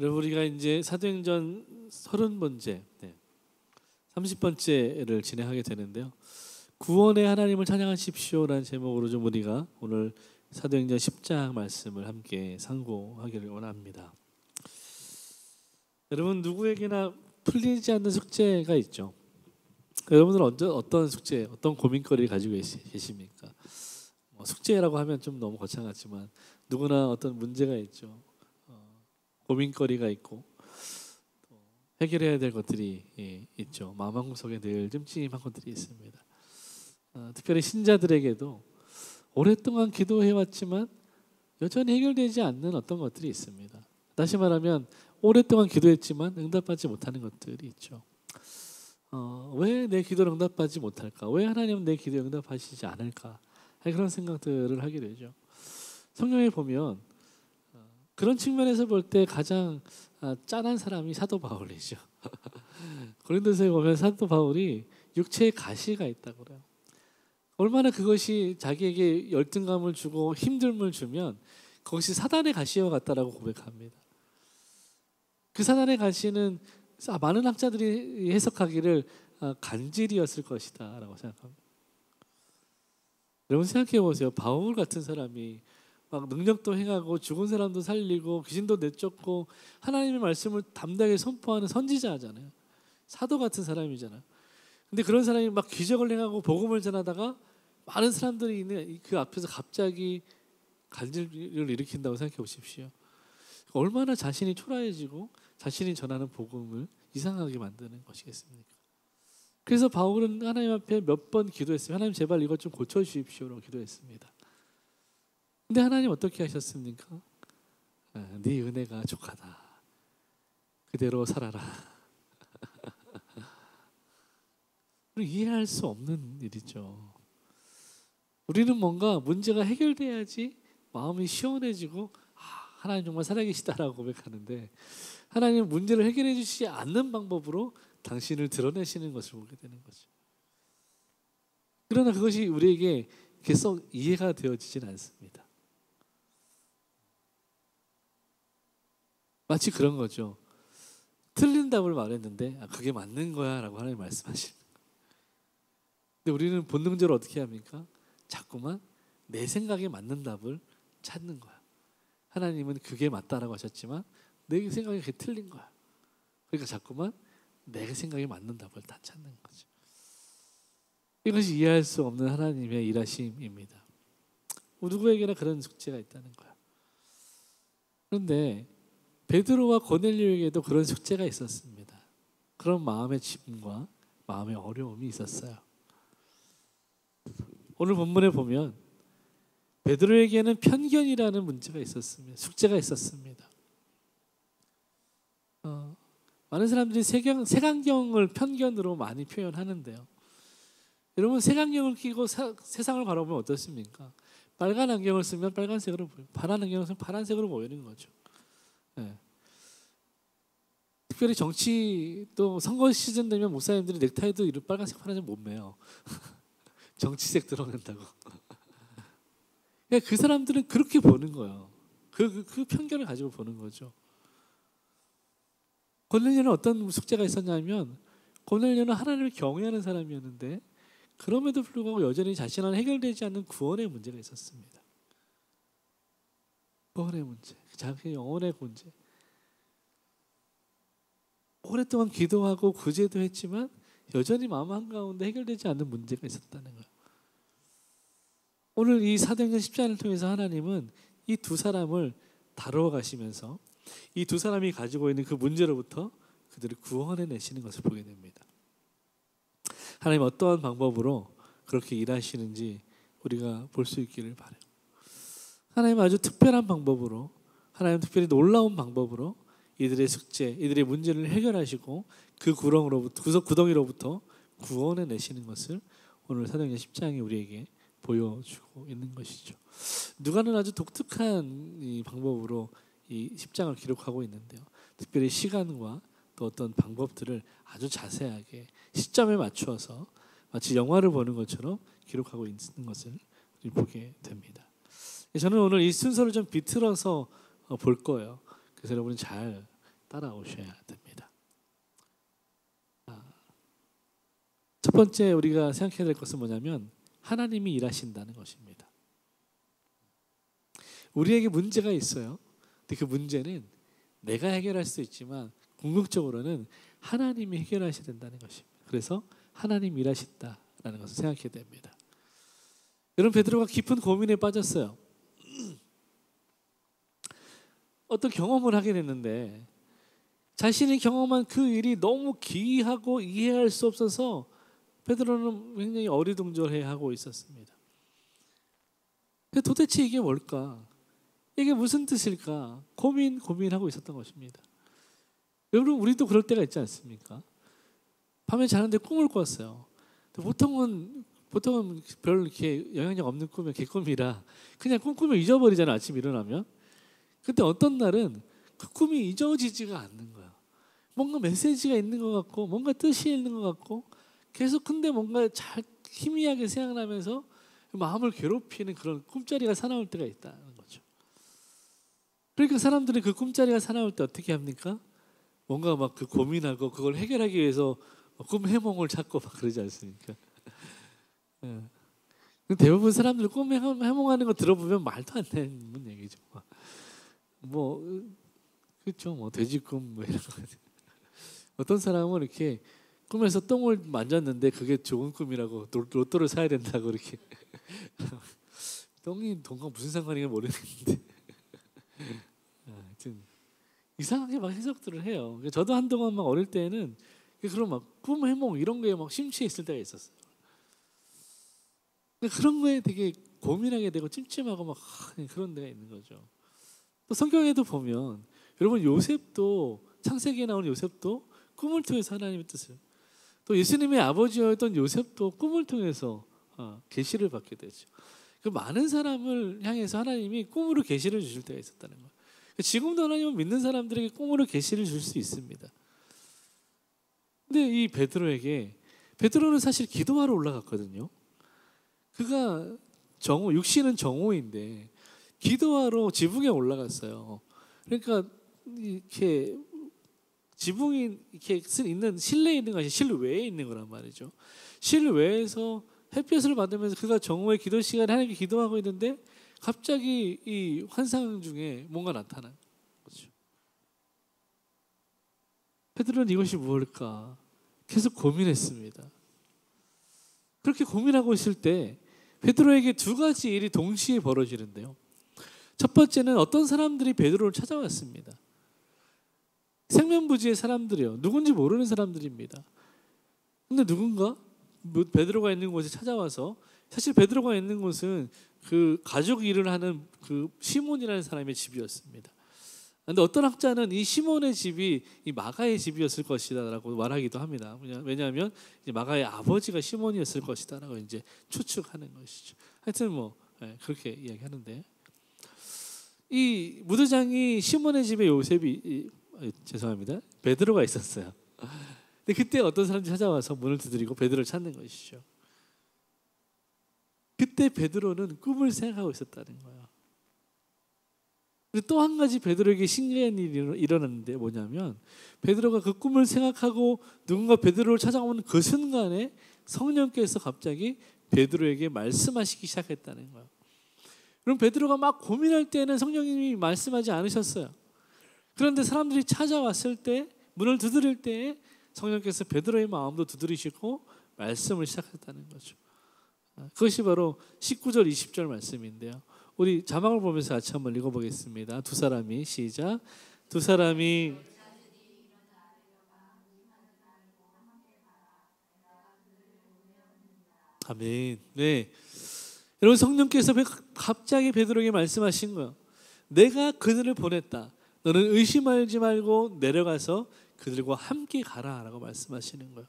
여러분, 우리가 이제 사도행전 30번째, 30번째를 진행하게 되는데요. 구원의 하나님을 찬양하십시오라는 제목으로 좀 우리가 오늘 사도행전 10장 말씀을 함께 상고하기를 원합니다. 여러분, 누구에게나 풀리지 않는 숙제가 있죠. 여러분들은 어떤 숙제, 어떤 고민거리를 가지고 계십니까? 숙제라고 하면 좀 너무 거창하지만 누구나 어떤 문제가 있죠. 고민거리가 있고 또 해결해야 될 것들이 있죠. 마음 한구석에 늘 찜찜한 것들이 있습니다. 특별히 신자들에게도 오랫동안 기도해왔지만 여전히 해결되지 않는 어떤 것들이 있습니다. 다시 말하면 오랫동안 기도했지만 응답받지 못하는 것들이 있죠. 왜 내 기도를 응답받지 못할까? 왜 하나님은 내 기도에 응답하시지 않을까? 그런 생각들을 하게 되죠. 성경에 보면 그런 측면에서 볼 때 가장 짠한 사람이 사도 바울이죠. 고린도서에 보면 사도 바울이 육체에 가시가 있다고 그래요. 얼마나 그것이 자기에게 열등감을 주고 힘듦을 주면 그것이 사단의 가시와 같다라고 고백합니다. 그 사단의 가시는 많은 학자들이 해석하기를 간질이었을 것이다 라고 생각합니다. 여러분 생각해 보세요. 바울 같은 사람이 막 능력도 행하고 죽은 사람도 살리고 귀신도 내쫓고 하나님의 말씀을 담대하게 선포하는 선지자잖아요. 사도 같은 사람이잖아요. 근데 그런 사람이 막 기적을 행하고 복음을 전하다가 많은 사람들이 있는 그 앞에서 갑자기 간질을 일으킨다고 생각해 보십시오. 얼마나 자신이 초라해지고 자신이 전하는 복음을 이상하게 만드는 것이겠습니까? 그래서 바울은 하나님 앞에 몇 번 기도했어요. 하나님 제발 이것 좀 고쳐주십시오라고 기도했습니다. 근데 하나님 어떻게 하셨습니까? 네 은혜가 족하다. 그대로 살아라. 이해할 수 없는 일이죠. 우리는 뭔가 문제가 해결돼야지 마음이 시원해지고 하나님 정말 살아계시다라고 고백하는데 하나님 문제를 해결해 주시지 않는 방법으로 당신을 드러내시는 것을 보게 되는 거죠. 그러나 그것이 우리에게 계속 이해가 되어지진 않습니다. 마치 그런 거죠. 틀린 답을 말했는데 그게 맞는 거야 라고 하나님 말씀하시는 거예요. 근데 우리는 본능적으로 어떻게 합니까? 자꾸만 내 생각에 맞는 답을 찾는 거야. 하나님은 그게 맞다라고 하셨지만 내 생각이 그게 틀린 거야. 그러니까 자꾸만 내 생각에 맞는 답을 다 찾는 거죠. 이것이 이해할 수 없는 하나님의 일하심입니다. 누구에게나 그런 숙제가 있다는 거야. 그런데 베드로와 고넬료에게도 그런 숙제가 있었습니다. 그런 마음의 짐과 마음의 어려움이 있었어요. 오늘 본문에 보면 베드로에게는 편견이라는 문제가 있었습니다. 숙제가 있었습니다. 많은 사람들이 색안경을 편견으로 많이 표현하는데요. 여러분 색안경을 끼고 세상을 바라보면 어떻습니까? 빨간 안경을 쓰면 빨간색으로 보여요. 파란 안경을 쓰면 파란색으로 보이는 거죠. 네. 특별히 정치 또 선거 시즌 되면 목사님들이 넥타이도 이런 빨간색 파란색 못 매요. 정치색 드러낸다고. 그 사람들은 그렇게 보는 거예요. 그 편견을 가지고 보는 거죠. 고넬료는 어떤 숙제가 있었냐면 고넬료는 하나님을 경외하는 사람이었는데 그럼에도 불구하고 여전히 자신은 해결되지 않는 구원의 문제가 있었습니다. 구원의 문제, 자기 영혼의 문제. 오랫동안 기도하고 구제도 했지만 여전히 마음 한가운데 해결되지 않는 문제가 있었다는 거예요. 오늘 이 사도행전 10장을 통해서 하나님은 이 두 사람을 다루어 가시면서 이 두 사람이 가지고 있는 그 문제로부터 그들을 구원해 내시는 것을 보게 됩니다. 하나님 어떠한 방법으로 그렇게 일하시는지 우리가 볼 수 있기를 바라요. 하나님 아주 특별한 방법으로, 하나님 특별히 놀라운 방법으로 이들의 숙제, 이들의 문제를 해결하시고 그 구덩이로부터 구원해 내시는 것을 오늘 사도행전 10장이 우리에게 보여주고 있는 것이죠. 누가는 아주 독특한 이 방법으로 이 10장을 기록하고 있는데요. 특별히 시간과 또 어떤 방법들을 아주 자세하게 시점에 맞추어서 마치 영화를 보는 것처럼 기록하고 있는 것을 보게 됩니다. 저는 오늘 이 순서를 좀 비틀어서 볼 거예요. 그래서 여러분이 잘 따라오셔야 됩니다. 첫 번째 우리가 생각해야 될 것은 뭐냐면 하나님이 일하신다는 것입니다. 우리에게 문제가 있어요. 근데 그 문제는 내가 해결할 수 있지만 궁극적으로는 하나님이 해결하셔야 된다는 것입니다. 그래서 하나님이 일하신다라는 것을 생각해야 됩니다. 여러분, 베드로가 깊은 고민에 빠졌어요. 어떤 경험을 하게 됐는데 자신이 경험한 그 일이 너무 기이하고 이해할 수 없어서 베드로는 굉장히 어리둥절해하고 있었습니다. 도대체 이게 뭘까? 이게 무슨 뜻일까? 고민하고 있었던 것입니다. 여러분, 우리도 그럴 때가 있지 않습니까? 밤에 자는데 꿈을 꿨어요. 보통은 별 이렇게 영향력 없는 꿈이 개꿈이라 그냥 꿈꾸면 잊어버리잖아요. 아침 일어나면. 근데 어떤 날은 그 꿈이 잊어지지가 않는 거야. 뭔가 메시지가 있는 것 같고 뭔가 뜻이 있는 것 같고 계속 근데 뭔가 잘 희미하게 생각나면서 마음을 괴롭히는 그런 꿈자리가 사나울 때가 있다는 거죠. 그러니까 사람들은 그 꿈자리가 사나울 때 어떻게 합니까? 뭔가 막 그 고민하고 그걸 해결하기 위해서 꿈 해몽을 찾고 막 그러지 않습니까? 대부분 사람들 꿈 해몽하는 거 들어보면 말도 안 되는 얘기죠. 뭐 그렇죠. 뭐 돼지꿈 뭐 이런 거. 어떤 사람은 이렇게 꿈에서 똥을 만졌는데 그게 좋은 꿈이라고 로또를 사야 된다고 이렇게. 똥이 돈과 무슨 상관인가 모르겠는데. 하여튼 이상하게 막 해석들을 해요. 저도 한동안 막 어릴 때는 그런 막 꿈 해몽 이런 거에 막 심취했을 때가 있었어요. 그런 거에 되게 고민하게 되고 찜찜하고 막 그런 데가 있는 거죠. 또 성경에도 보면 여러분 요셉도 창세기에 나오는 요셉도 꿈을 통해서 하나님의 뜻을 또 예수님의 아버지였던 요셉도 꿈을 통해서 계시를 받게 되죠. 그 많은 사람을 향해서 하나님이 꿈으로 계시를 주실 때가 있었다는 거예요. 지금도 하나님은 믿는 사람들에게 꿈으로 계시를 줄 수 있습니다. 근데 이 베드로는 사실 기도하러 올라갔거든요. 그가 육신은 정오인데 기도하러 지붕에 올라갔어요. 그러니까 이렇게 지붕이 이렇게 있는 실내에 있는 것이 실외에 있는 거란 말이죠. 실외에서 햇볕을 받으면서 그가 정오의 기도 시간에 하나님께 기도하고 있는데 갑자기 이 환상 중에 뭔가 나타난 거죠. 베드로는 이것이 무엇일까 계속 고민했습니다. 그렇게 고민하고 있을 때 베드로에게 두 가지 일이 동시에 벌어지는데요. 첫 번째는 어떤 사람들이 베드로를 찾아왔습니다. 생면부지의 사람들이요. 누군지 모르는 사람들입니다. 근데 누군가 베드로가 있는 곳에 찾아와서 사실 베드로가 있는 곳은 그 가죽 일을 하는 그 시몬이라는 사람의 집이었습니다. 그런데 어떤 학자는 이 시몬의 집이 이 마가의 집이었을 것이다라고 말하기도 합니다. 왜냐하면 마가의 아버지가 시몬이었을 것이다라고 이제 추측하는 것이죠. 하여튼 뭐 그렇게 이야기하는데 이 무드장이 시몬의 집에 죄송합니다. 베드로가 있었어요. 근데 그때 어떤 사람들이 찾아와서 문을 두드리고 베드로를 찾는 것이죠. 그때 베드로는 꿈을 생각하고 있었다는 거예요. 또 한 가지 베드로에게 신기한 일이 일어났는데 뭐냐면 베드로가 그 꿈을 생각하고 누군가 베드로를 찾아오는 그 순간에 성령께서 갑자기 베드로에게 말씀하시기 시작했다는 거예요. 그럼 베드로가 막 고민할 때는 성령님이 말씀하지 않으셨어요. 그런데 사람들이 찾아왔을 때 문을 두드릴 때 성령께서 베드로의 마음도 두드리시고 말씀을 시작했다는 거죠. 그것이 바로 19절 20절 말씀인데요. 우리 자막을 보면서 같이 한번 읽어보겠습니다. 두 사람이 시작. 두 사람이 아멘. 네. 여러분 성령께서 갑자기 베드로에게 말씀하신 거예요. 내가 그들을 보냈다. 너는 의심하지 말고 내려가서 그들과 함께 가라라고 말씀하시는 거예요.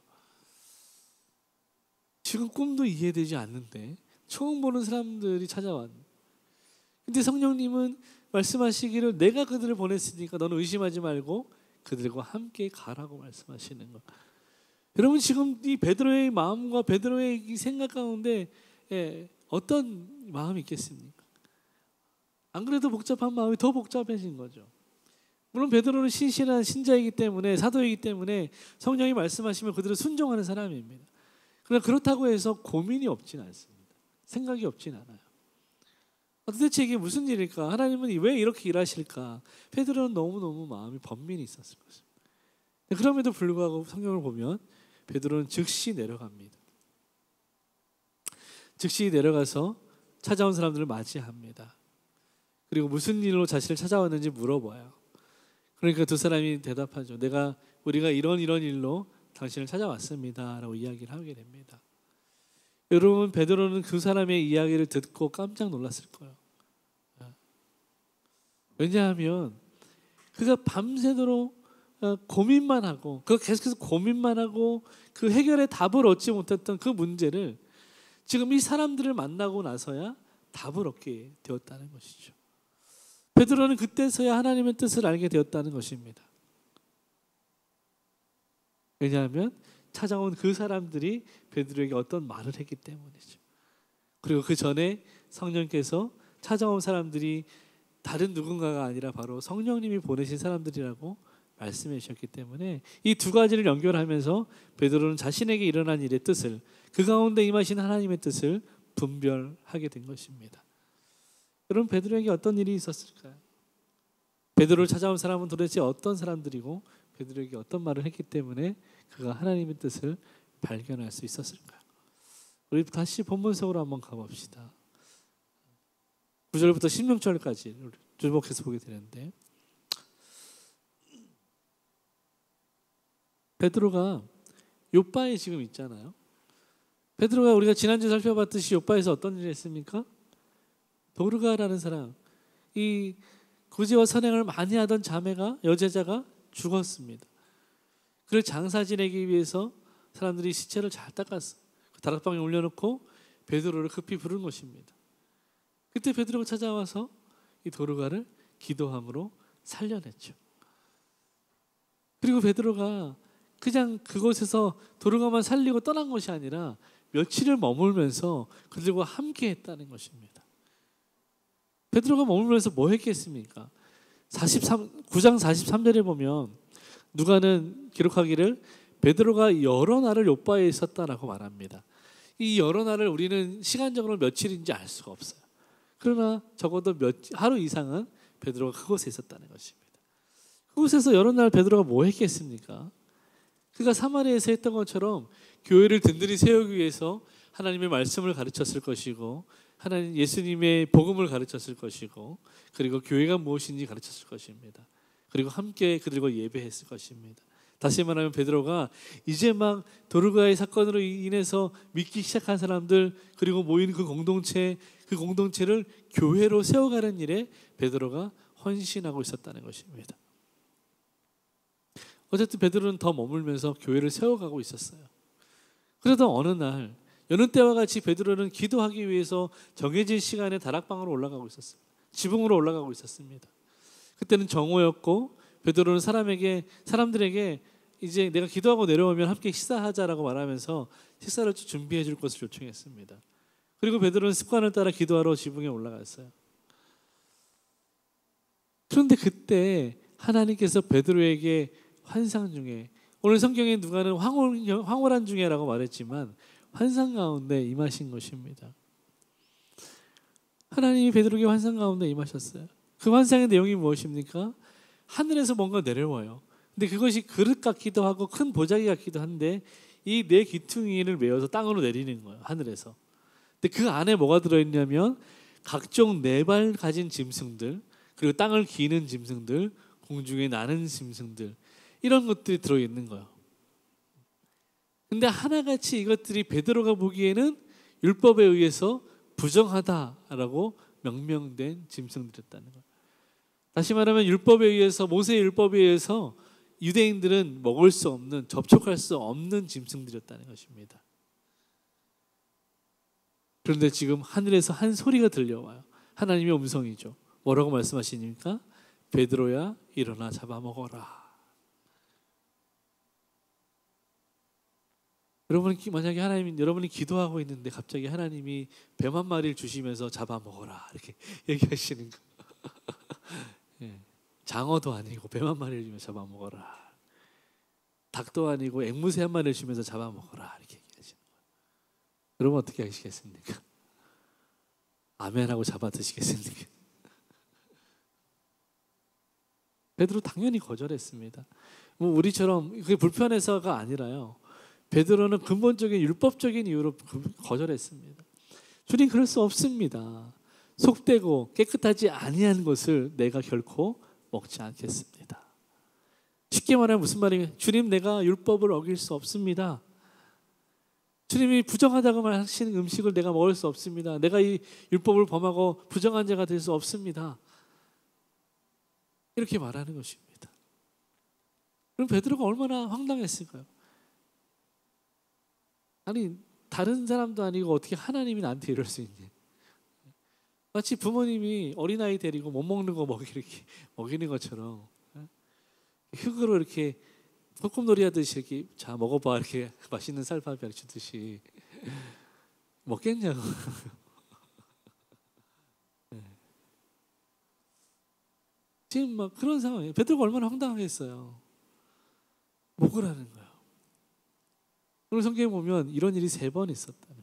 지금 꿈도 이해되지 않는데 처음 보는 사람들이 찾아왔는데 근데 성령님은 말씀하시기를 내가 그들을 보냈으니까 너는 의심하지 말고 그들과 함께 가라고 말씀하시는 거예요. 여러분 지금 이 베드로의 마음과 베드로의 이 생각 가운데 어떤 마음이 있겠습니까? 안 그래도 복잡한 마음이 더 복잡해진 거죠. 물론 베드로는 신실한 신자이기 때문에, 사도이기 때문에 성령이 말씀하시면 그대로 순종하는 사람입니다. 그러나 그렇다고 해서 고민이 없진 않습니다. 생각이 없진 않아요. 도대체 이게 무슨 일일까? 하나님은 왜 이렇게 일하실까? 베드로는 너무너무 마음이 번민이 있었을 것입니다. 그럼에도 불구하고 성경을 보면 베드로는 즉시 내려갑니다. 즉시 내려가서 찾아온 사람들을 맞이합니다. 그리고 무슨 일로 자신을 찾아왔는지 물어봐요. 그러니까 두 사람이 대답하죠. 우리가 이런 일로 당신을 찾아왔습니다 라고 이야기를 하게 됩니다. 여러분, 베드로는 그 사람의 이야기를 듣고 깜짝 놀랐을 거예요. 왜냐하면 그가 밤새도록 고민만 하고, 그 계속해서 고민만 하고 그 해결의 답을 얻지 못했던 그 문제를 지금 이 사람들을 만나고 나서야 답을 얻게 되었다는 것이죠. 베드로는 그때서야 하나님의 뜻을 알게 되었다는 것입니다. 왜냐하면 찾아온 그 사람들이 베드로에게 어떤 말을 했기 때문이죠. 그리고 그 전에 성령께서 찾아온 사람들이 다른 누군가가 아니라 바로 성령님이 보내신 사람들이라고 말씀해 주셨기 때문에 이 두 가지를 연결하면서 베드로는 자신에게 일어난 일의 뜻을, 그 가운데 임하신 하나님의 뜻을 분별하게 된 것입니다. 여러분, 베드로에게 어떤 일이 있었을까요? 베드로를 찾아온 사람은 도대체 어떤 사람들이고 베드로에게 어떤 말을 했기 때문에 그가 하나님의 뜻을 발견할 수 있었을까요? 우리 다시 본문 속으로 한번 가봅시다. 9절부터 16절까지 주목해서 보게 되는데, 베드로가 욥바에 지금 있잖아요. 베드로가 우리가 지난주에 살펴봤듯이 욥바에서 어떤 일을 했습니까? 도르가라는 사람, 이 구제와 선행을 많이 하던 여제자가 죽었습니다. 그를 장사 지내기 위해서 사람들이 시체를 잘 닦았어요. 그 다락방에 올려놓고 베드로를 급히 부른 것입니다. 그때 베드로가 찾아와서 이 도르가를 기도함으로 살려냈죠. 그리고 베드로가 그냥 그곳에서 도르가만 살리고 떠난 것이 아니라 며칠을 머물면서 그들과 함께 했다는 것입니다. 베드로가 머물면서 뭐 했겠습니까? 9장 43절에 보면 누가는 기록하기를 베드로가 여러 날을 욥바에 있었다라고 말합니다. 이 여러 날을 우리는 시간적으로 며칠인지 알 수가 없어요. 그러나 적어도 하루 이상은 베드로가 그곳에 있었다는 것입니다. 그곳에서 여러 날 베드로가 뭐 했겠습니까? 그가 사마리아에서 했던 것처럼 교회를 든든히 세우기 위해서 하나님의 말씀을 가르쳤을 것이고, 하나님 예수님의 복음을 가르쳤을 것이고, 그리고 교회가 무엇인지 가르쳤을 것입니다. 그리고 함께 그들과 예배했을 것입니다. 다시 말하면 베드로가 이제 막 도르가의 사건으로 인해서 믿기 시작한 사람들, 그리고 모인 그 공동체를 교회로 세워가는 일에 베드로가 헌신하고 있었다는 것입니다. 어쨌든 베드로는 더 머물면서 교회를 세워가고 있었어요. 그러다 어느 날 여느 때와 같이 베드로는 기도하기 위해서 정해진 시간에 다락방으로 올라가고 있었습니다. 지붕으로 올라가고 있었습니다. 그때는 정오였고 베드로는 사람들에게 이제 내가 기도하고 내려오면 함께 식사하자라고 말하면서 식사를 준비해 줄 것을 요청했습니다. 그리고 베드로는 습관을 따라 기도하러 지붕에 올라갔어요. 그런데 그때 하나님께서 베드로에게 환상 중에, 오늘 성경에 누가는 황홀한 중에라고 말했지만 환상 가운데 임하신 것입니다. 하나님이 베드로에게 환상 가운데 임하셨어요. 그 환상의 내용이 무엇입니까? 하늘에서 뭔가 내려와요. 근데 그것이 그릇 같기도 하고 큰 보자기 같기도 한데 이 네 귀퉁이를 메어서 땅으로 내리는 거예요. 하늘에서. 근데 그 안에 뭐가 들어있냐면 각종 네 발 가진 짐승들, 그리고 땅을 기는 짐승들, 공중에 나는 짐승들, 이런 것들이 들어있는 거예요. 근데 하나같이 이것들이 베드로가 보기에는 율법에 의해서 부정하다라고 명명된 짐승들이었다는 거예요. 다시 말하면 율법에 의해서, 모세의 율법에 의해서 유대인들은 먹을 수 없는, 접촉할 수 없는 짐승들이었다는 것입니다. 그런데 지금 하늘에서 한 소리가 들려와요. 하나님의 음성이죠. 뭐라고 말씀하시니까? 베드로야, 일어나 잡아먹어라. 만약에 여러분이 기도하고 있는데 갑자기 하나님이 뱀 한 마리를 주시면서 잡아먹어라 이렇게 얘기하시는 거. 예. 장어도 아니고 뱀 한 마리를 주면 잡아먹어라. 닭도 아니고 앵무새 한 마리를 주면서 잡아먹어라. 이렇게 얘기하시는 거예요. 여러분 어떻게 하시겠습니까? 아멘하고 잡아 드시겠습니까? 베드로 당연히 거절했습니다. 뭐 우리처럼 그게 불편해서가 아니라요. 베드로는 근본적인 율법적인 이유로 거절했습니다. 주님 그럴 수 없습니다. 속되고 깨끗하지 아니한 것을 내가 결코 먹지 않겠습니다. 쉽게 말하면 무슨 말이에요? 주님 내가 율법을 어길 수 없습니다. 주님이 부정하다고 말하시는 음식을 내가 먹을 수 없습니다. 내가 이 율법을 범하고 부정한 자가 될 수 없습니다. 이렇게 말하는 것입니다. 그럼 베드로가 얼마나 황당했을까요? 아니 다른 사람도 아니고 어떻게 하나님이 나한테 이럴 수 있니? 마치 부모님이 어린아이 데리고 못 먹는 거 먹이는 것처럼 흙으로 이렇게 소꿉놀이 하듯이 이렇게 자 먹어봐 이렇게 맛있는 쌀밥 주듯이 먹겠냐고. 지금 막 그런 상황이에요. 베드로가 얼마나 황당하겠어요. 먹으라는 거예요. 오늘 성경에 보면 이런 일이 3번 있었다는 거예요.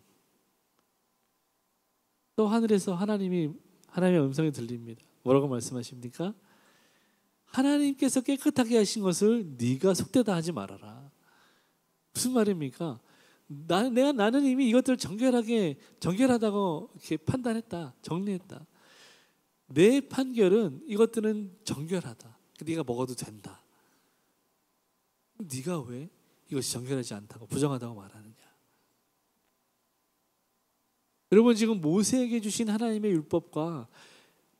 또 하늘에서 하나님의 음성이 들립니다. 뭐라고 말씀하십니까? 하나님께서 깨끗하게 하신 것을 네가 속되다 하지 말아라. 무슨 말입니까? 나는 이미 이것들을 정결하다고 이렇게 판단했다, 정리했다. 내 판결은 이것들은 정결하다. 네가 먹어도 된다. 네가 왜 이것이 정결하지 않다고 부정하다고 말하느냐? 여러분 지금 모세에게 주신 하나님의 율법과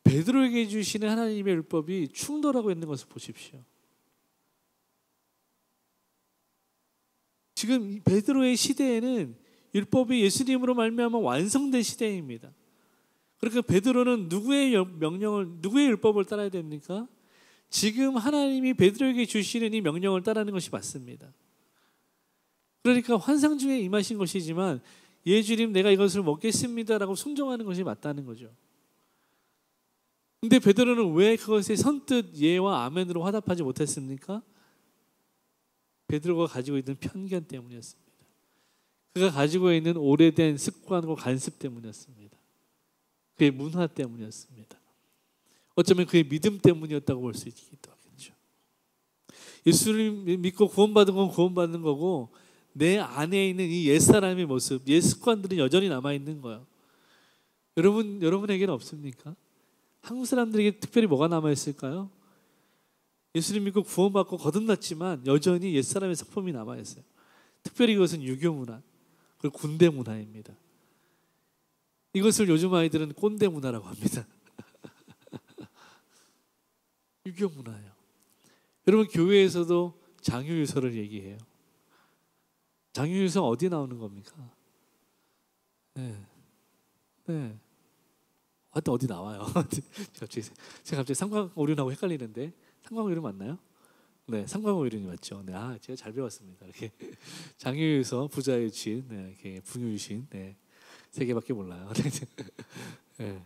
베드로에게 주시는 하나님의 율법이 충돌하고 있는 것을 보십시오. 지금 베드로의 시대에는 율법이 예수님으로 말미암아 완성된 시대입니다. 그러니까 베드로는 누구의 율법을 따라야 됩니까? 지금 하나님이 베드로에게 주시는 이 명령을 따르는 것이 맞습니다. 그러니까 환상 중에 임하신 것이지만 예 주님 내가 이것을 먹겠습니다라고 순종하는 것이 맞다는 거죠. 근데 베드로는 왜 그것에 선뜻 예와 아멘으로 화답하지 못했습니까? 베드로가 가지고 있는 편견 때문이었습니다. 그가 가지고 있는 오래된 습관과 관습 때문이었습니다. 그의 문화 때문이었습니다. 어쩌면 그의 믿음 때문이었다고 볼 수 있기도 하겠죠. 예수를 믿고 구원받은 건 구원받는 거고 내 안에 있는 이 옛사람의 모습, 옛 습관들은 여전히 남아있는 거예요. 여러분에게는 없습니까? 한국 사람들에게 특별히 뭐가 남아있을까요? 예수를 믿고 구원받고 거듭났지만 여전히 옛사람의 성품이 남아있어요. 특별히 이것은 유교 문화, 그리고 군대 문화입니다. 이것을 요즘 아이들은 꼰대 문화라고 합니다. 유교 문화예요. 여러분 교회에서도 장유유서를 얘기해요. 장유유서 어디 나오는 겁니까? 네. 하여튼 어디 나와요. 제가 갑자기 삼광오륜하고 헷갈리는데 삼광오륜 맞나요? 네, 삼광오륜이 맞죠. 네, 제가 잘 배웠습니다. 이렇게 장유유서, 부자의 주인, 네, 이렇게 풍유유신, 네, 3개밖에 몰라요. 네.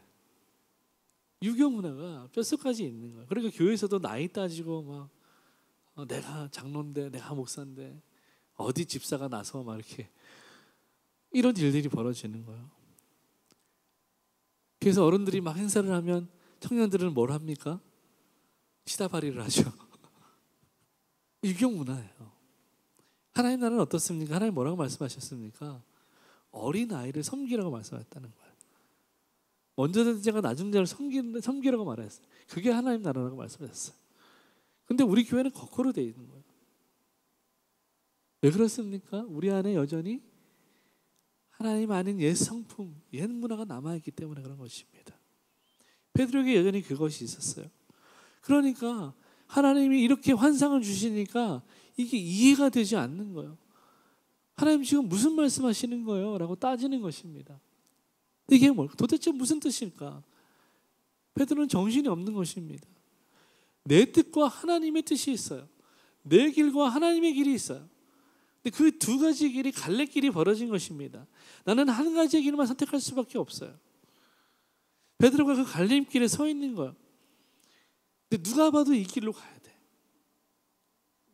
유교 문화가 뼛속까지 있는 거예요. 그러니까 교회에서도 나이 따지고 막 내가 장로인데, 내가 목사인데, 어디 집사가 나서 막 이렇게 이런 일들이 벌어지는 거예요. 그래서 어른들이 막 행사를 하면 청년들은 뭘 합니까? 시다발이를 하죠. 유교 문화예요. 하나님 나라는 어떻습니까? 하나님 뭐라고 말씀하셨습니까? 어린 아이를 섬기라고 말씀하셨다는 거예요. 먼저 된 자가 낮은 자를 섬기라고 말했어요. 그게 하나님 나라라고 말씀하셨어요. 근데 우리 교회는 거꾸로 돼 있는 거예요. 왜 그렇습니까? 우리 안에 여전히 하나님 아닌 옛 성품, 옛 문화가 남아있기 때문에 그런 것입니다. 베드로에게 여전히 그것이 있었어요. 그러니까 하나님이 이렇게 환상을 주시니까 이게 이해가 되지 않는 거예요. 하나님 지금 무슨 말씀하시는 거예요? 라고 따지는 것입니다. 이게 도대체 무슨 뜻일까? 베드로는 정신이 없는 것입니다. 내 뜻과 하나님의 뜻이 있어요. 내 길과 하나님의 길이 있어요. 근데 그 두 가지 길이 갈래길이 벌어진 것입니다. 나는 한 가지의 길만 선택할 수밖에 없어요. 베드로가 그 갈림길에 서 있는 거예요. 근데 누가 봐도 이 길로 가야 돼.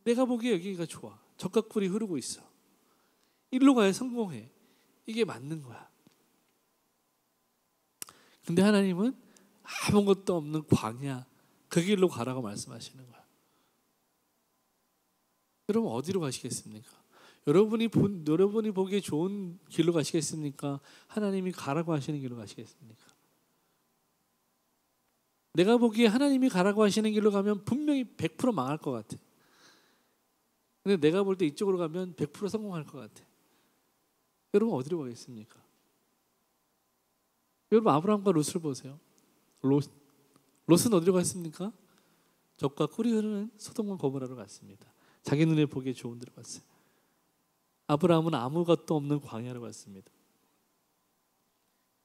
내가 보기에 여기가 좋아. 적각불이 흐르고 있어. 일로 가야 성공해. 이게 맞는 거야. 근데 하나님은 아무것도 없는 광야, 그 길로 가라고 말씀하시는 거야. 여러분 어디로 가시겠습니까? 여러분이 보기에 좋은 길로 가시겠습니까? 하나님이 가라고 하시는 길로 가시겠습니까? 내가 보기에 하나님이 가라고 하시는 길로 가면 분명히 100% 망할 것 같아. 근데 내가 볼 때 이쪽으로 가면 100% 성공할 것 같아. 여러분 어디로 가겠습니까? 여러분 아브라함과 롯을 보세요. 롯은 어디로 갔습니까? 적과 꿀이 흐르는 소돔과 고모라로 갔습니다. 자기 눈에 보기에 좋은 데로 갔어요. 아브라함은 아무것도 없는 광야로 갔습니다.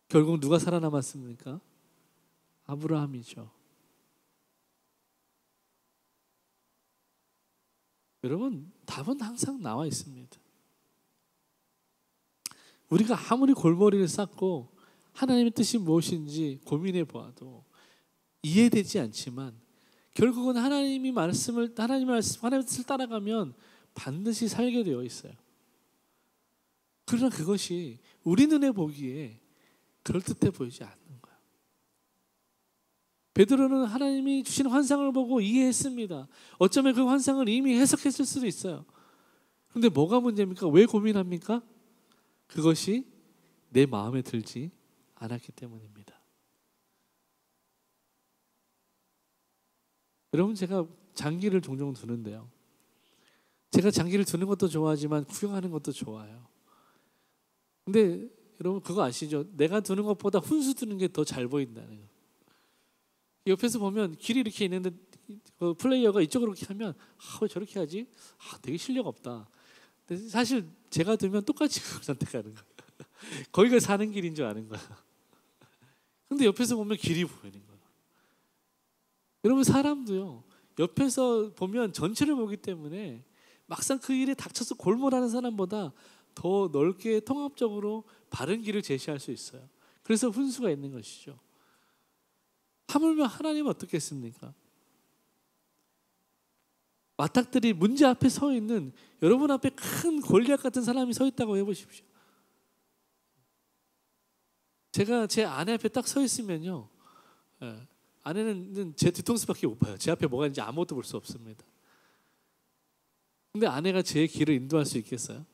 결국 누가 살아남았습니까? 아브라함이죠. 여러분 답은 항상 나와 있습니다. 우리가 아무리 골머리를 쌓고 하나님의 뜻이 무엇인지 고민해 보아도 이해되지 않지만 결국은 하나님의 뜻을 따라가면 반드시 살게 되어 있어요. 그러나 그것이 우리 눈에 보기에 그럴듯해 보이지 않는 거예요. 베드로는 하나님이 주신 환상을 보고 이해했습니다. 어쩌면 그 환상을 이미 해석했을 수도 있어요. 그런데 뭐가 문제입니까? 왜 고민합니까? 그것이 내 마음에 들지 않았기 때문입니다. 여러분 제가 장기를 종종 두는데요. 제가 장기를 두는 것도 좋아하지만 구경하는 것도 좋아요. 근데 여러분 그거 아시죠? 내가 두는 것보다 훈수 두는 게 더 잘 보인다는 거. 옆에서 보면 길이 이렇게 있는데 그 플레이어가 이쪽으로 이렇게 하면 왜 저렇게 하지? 되게 실력 없다. 근데 사실 제가 두면 똑같이 그걸 선택하는 거예요. 거기가 사는 길인 줄 아는 거야. 근데 옆에서 보면 길이 보이는 거예요. 여러분 사람도요. 옆에서 보면 전체를 보기 때문에 막상 그 일에 닥쳐서 골몰하는 사람보다 더 넓게 통합적으로 바른 길을 제시할 수 있어요. 그래서 훈수가 있는 것이죠. 하물며 하나님은 어떻겠습니까? 마탁들이 문제 앞에 서 있는 여러분 앞에 큰 골리앗 같은 사람이 서 있다고 해보십시오. 제가 제 아내 앞에 딱 서 있으면요. 아내는 제 뒤통수밖에 못 봐요. 제 앞에 뭐가 있는지 아무것도 볼 수 없습니다. 근데 아내가 제 길을 인도할 수 있겠어요?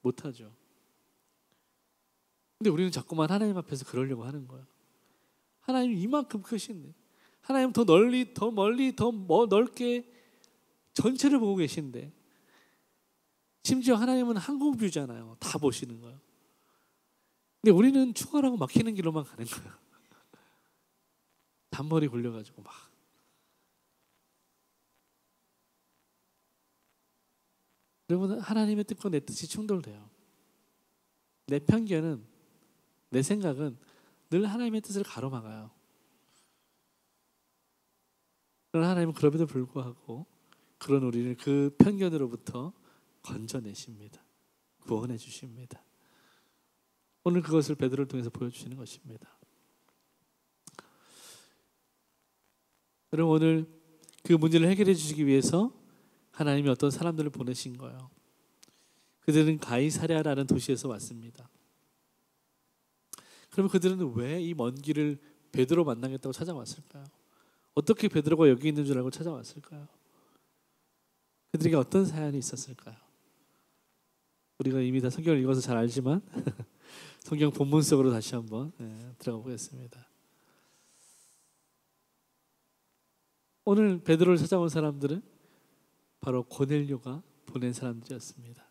못하죠. 근데 우리는 자꾸만 하나님 앞에서 그러려고 하는 거예요. 하나님 이만큼 크신데 하나님 더 널리 더 멀리 더 넓게 전체를 보고 계신데 심지어 하나님은 항공뷰잖아요. 다 보시는 거예요. 근데 우리는 추가라고 막히는 길로만 가는 거예요. 단머리 굴려가지고 막. 여러분 하나님의 뜻과 내 뜻이 충돌돼요. 내 편견은 내 생각은 늘 하나님의 뜻을 가로막아요. 그러나 하나님은 그럼에도 불구하고 그런 우리를 그 편견으로부터 건져내십니다. 구원해 주십니다. 오늘 그것을 베드로를 통해서 보여주시는 것입니다. 여러분 오늘 그 문제를 해결해 주시기 위해서 하나님이 어떤 사람들을 보내신 거예요. 그들은 가이사랴라는 도시에서 왔습니다. 그러면 그들은 왜 이 먼 길을 베드로 만나겠다고 찾아왔을까요? 어떻게 베드로가 여기 있는 줄 알고 찾아왔을까요? 그들에게 어떤 사연이 있었을까요? 우리가 이미 다 성경을 읽어서 잘 알지만 성경 본문 속으로 다시 한번 들어가 보겠습니다. 오늘 베드로를 찾아온 사람들은 바로 고넬료가 보낸 사람들이었습니다.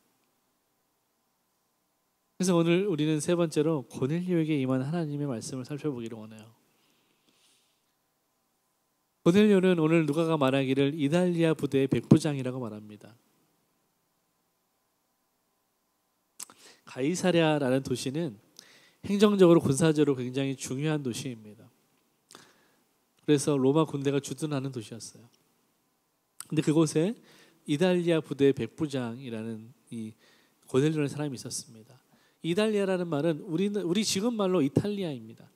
그래서 오늘 우리는 세 번째로 고넬료에게 임한 하나님의 말씀을 살펴보기를 원해요. 고넬료는 오늘 누가가 말하기를 이달리아 부대의 백부장이라고 말합니다. 가이사랴라는 도시는 행정적으로 군사적으로 굉장히 중요한 도시입니다. 그래서 로마 군대가 주둔하는 도시였어요. 근데 그곳에 이달리아 부대의 백부장이라는 이 고넬료라는 사람이 있었습니다. 이달리아라는 말은 우리 지금 말로 이탈리아입니다.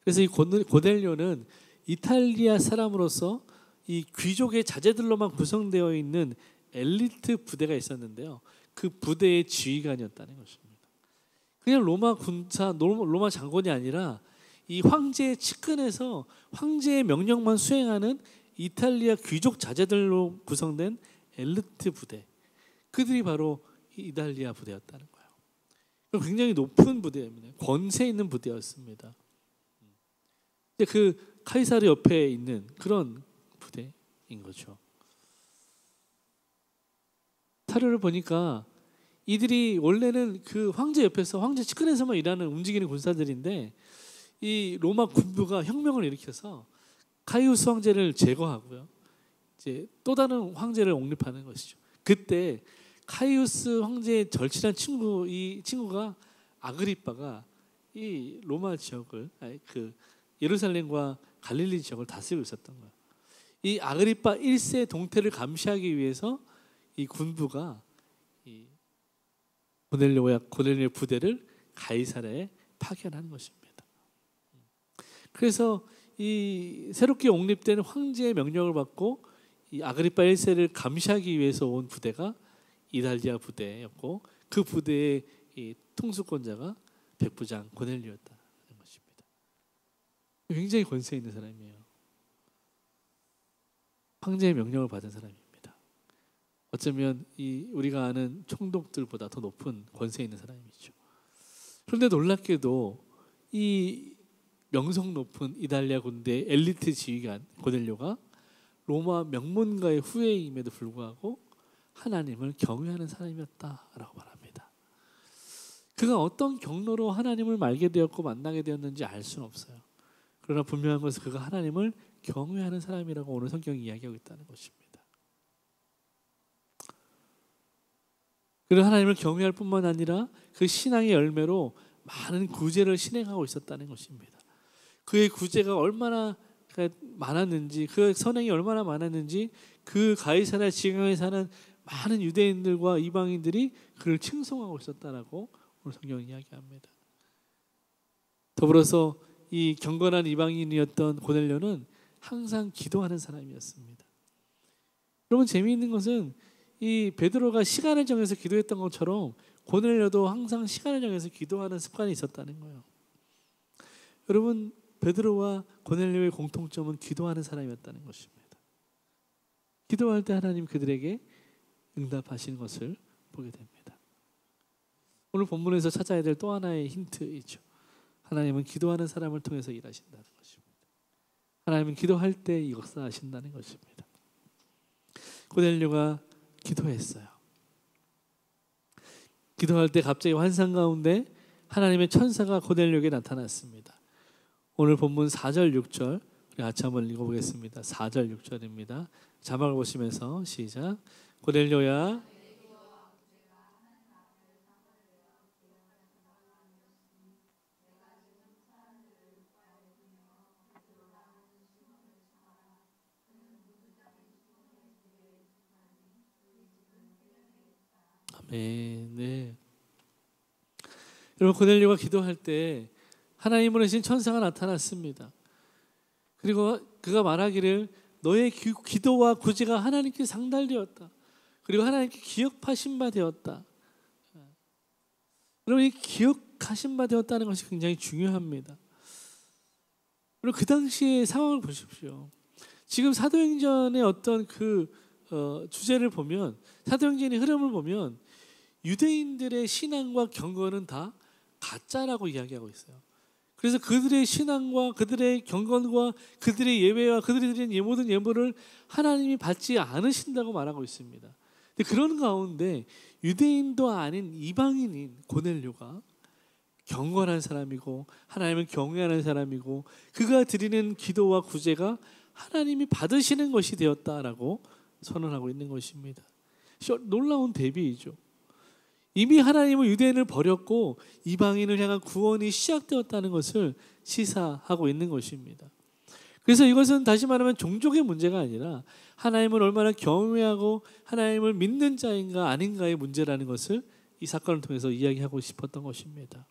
그래서 이 고넬료는 이탈리아 사람으로서 이 귀족의 자제들로만 구성되어 있는 엘리트 부대가 있었는데요. 그 부대의 지휘관이었다는 것입니다. 그냥 로마 군사, 로마 장군이 아니라 이 황제의 측근에서 황제의 명령만 수행하는 이탈리아 귀족 자제들로 구성된 엘리트 부대, 그들이 바로 이탈리아 부대였다는 거예요. 굉장히 높은 부대입니다. 권세 있는 부대였습니다. 그 카이사르 옆에 있는 그런 부대인 거죠. 사료를 보니까 이들이 원래는 그 황제 옆에서, 황제 측근에서만 일하는 움직이는 군사들인데, 이 로마 군부가 혁명을 일으켜서 카이우스 황제를 제거하고요, 이제 또 다른 황제를 옹립하는 것이죠. 그때 카이우스 황제의 절친한 친구, 이 친구가 아그리빠가 이 로마 지역을, 그 예루살렘과 갈릴리 지역을 다스리고 있었던 거예요. 이 아그리빠 1세 동태를 감시하기 위해서 이 군부가 이 고넬료의 부대를 가이사랴에 파견한 것입니다. 그래서 이 새롭게 옹립된 황제의 명령을 받고 이 아그리빠 1세를 감시하기 위해서 온 부대가 이탈리아 부대였고, 그 부대의 이 통수권자가 백부장 고넬료였다는 것입니다. 굉장히 권세 있는 사람이에요. 황제의 명령을 받은 사람입니다. 어쩌면 이 우리가 아는 총독들보다 더 높은 권세 있는 사람이죠. 그런데 놀랍게도 이 명성 높은 이탈리아 군대 엘리트 지휘관 고넬료가 로마 명문가의 후예임에도 불구하고 하나님을 경외하는 사람이었다라고 말합니다. 그가 어떤 경로로 하나님을 알게 되었고 만나게 되었는지 알 수는 없어요. 그러나 분명한 것은 그가 하나님을 경외하는 사람이라고 오늘 성경이 이야기하고 있다는 것입니다. 그리고 하나님을 경외할 뿐만 아니라 그 신앙의 열매로 많은 구제를 실행하고 있었다는 것입니다. 그의 구제가 얼마나 많았는지, 그 선행이 얼마나 많았는지, 그 가이사랴 지방에 사는 많은 유대인들과 이방인들이 그를 칭송하고 있었다라고 오늘 성경이 이야기합니다. 더불어서 이 경건한 이방인이었던 고넬료는 항상 기도하는 사람이었습니다. 여러분, 재미있는 것은 이 베드로가 시간을 정해서 기도했던 것처럼 고넬료도 항상 시간을 정해서 기도하는 습관이 있었다는 거예요. 여러분, 베드로와 고넬료의 공통점은 기도하는 사람이었다는 것입니다. 기도할 때 하나님 그들에게 응답하시는 것을 보게 됩니다. 오늘 본문에서 찾아야 될 또 하나의 힌트이죠. 하나님은 기도하는 사람을 통해서 일하신다는 것입니다. 하나님은 기도할 때 역사하신다는 것입니다. 고넬료가 기도했어요. 기도할 때 갑자기 환상 가운데 하나님의 천사가 고넬료에게 나타났습니다. 오늘 본문 4절 6절 우리 같이 한번 읽어보겠습니다. 4절 6절입니다. 자막을 보시면서 시작. 고넬료야, 아멘. 네. 여러분, 고넬료가 기도할 때 하나님 보내신 천사가 나타났습니다. 그리고 그가 말하기를 너의 기도와 구제가 하나님께 상달되었다. 그리고 하나님께 기억하신 바 되었다. 여러분, 이 기억하신 바 되었다는 것이 굉장히 중요합니다. 그리고 그 당시의 상황을 보십시오. 지금 사도행전의 어떤 그 주제를 보면, 사도행전의 흐름을 보면 유대인들의 신앙과 경건은 다 가짜라고 이야기하고 있어요. 그래서 그들의 신앙과 그들의 경건과 그들의 예배와 그들이 드리는 모든 예물을 하나님이 받지 않으신다고 말하고 있습니다. 근데 그런 가운데 유대인도 아닌 이방인인 고넬료가 경건한 사람이고 하나님을 경외하는 사람이고 그가 드리는 기도와 구제가 하나님이 받으시는 것이 되었다라고 선언하고 있는 것입니다. 놀라운 대비이죠. 이미 하나님은 유대인을 버렸고 이방인을 향한 구원이 시작되었다는 것을 시사하고 있는 것입니다. 그래서 이것은 다시 말하면 종족의 문제가 아니라 하나님을 얼마나 경외하고 하나님을 믿는 자인가 아닌가의 문제라는 것을 이 사건을 통해서 이야기하고 싶었던 것입니다.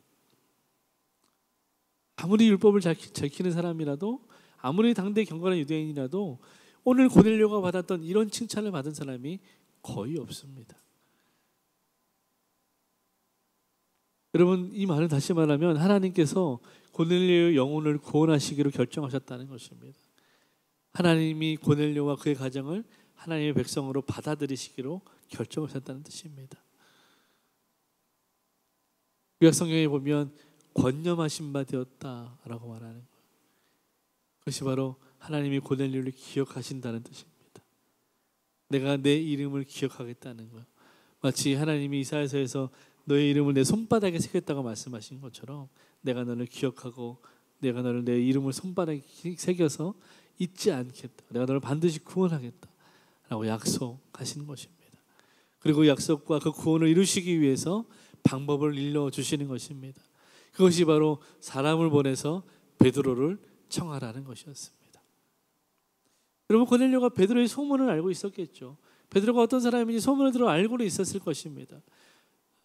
아무리 율법을 지키는 사람이라도 아무리 당대 경건한 유대인이라도 오늘 고넬료가 받았던 이런 칭찬을 받은 사람이 거의 없습니다. 여러분, 이 말은 다시 말하면 하나님께서 고넬료의 영혼을 구원하시기로 결정하셨다는 것입니다. 하나님이 고넬료와 그의 가정을 하나님의 백성으로 받아들이시기로 결정하셨다는 뜻입니다. 구약 성경에 보면 권념하신 바 되었다라고 말하는 거예요. 그것이 바로 하나님이 고넬료를 기억하신다는 뜻입니다. 내가 내 이름을 기억하겠다는 거예요. 마치 하나님이 이사야서에서 너의 이름을 내 손바닥에 새겼다고 말씀하신 것처럼 내가 너를 기억하고 내가 너를 내 이름을 손바닥에 새겨서 잊지 않겠다. 내가 너를 반드시 구원하겠다 라고 약속하시는 것입니다. 그리고 약속과 그 구원을 이루시기 위해서 방법을 일러주시는 것입니다. 그것이 바로 사람을 보내서 베드로를 청하라는 것이었습니다. 여러분, 고넬료가 베드로의 소문을 알고 있었겠죠. 베드로가 어떤 사람인지 소문을 들어 알고는 있었을 것입니다.